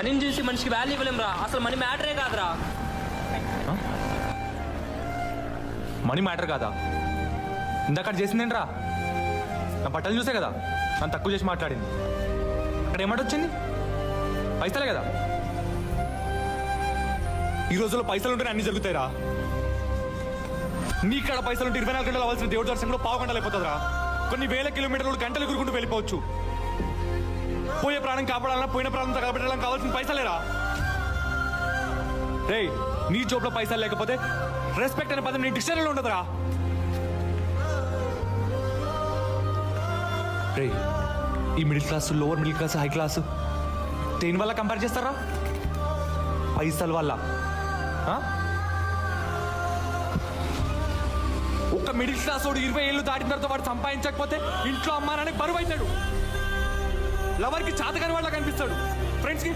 మనీని చూసి మనిషికి వాల్యూ ఇవ్వలేం రా. అసలు మనీ మ్యాటరే కాదురా. మనీ మ్యాటర్ కాదా? ఇందాక చేసిందేంట్రా? నా బట్టలు చూసే కదా నన్ను తక్కువ చేసి మాట్లాడింది. అక్కడ ఏమాట వచ్చింది? పైసలే కదా. ఈ రోజుల్లో పైసలు ఉంటేనే అన్ని జరుగుతాయిరా. నీ ఇక్కడ పైసలు ఉంటే 24 గంటలు అవ్వాల్సిన దేవుడి దర్శనంలో పావు గంటలు అయిపోతుందిరా. కొన్ని వేల కిలోమీటర్లు గంటలు ఎగురుకుంటూ వెళ్ళిపోవచ్చు. పోయే ప్రాణం కాపాడాలన్నా పోయిన ప్రాణం తగలబెట్టాలని కావాల్సిన పైసలేరా. రే, నీ జోబులో పైసలు లేకపోతే రెస్పెక్ట్ అనే పదం నీ డిక్షనరీలో ఉండదురా. రే, ఈ middle class, lower middle class, high class దేని వల్ల కంపేర్ చేస్తారా? పైసల వల్ల. ఒక మిడిల్ క్లాస్ వాడు 20 ఏళ్ళు దాటిన తర్వాత వాడు సంపాదించకపోతే ఇంట్లో అమ్మానని బరువు అవుతాడు. లవర్కి చాతకాని వాళ్ళ కనిపిస్తాడు. ఫ్రెండ్స్కి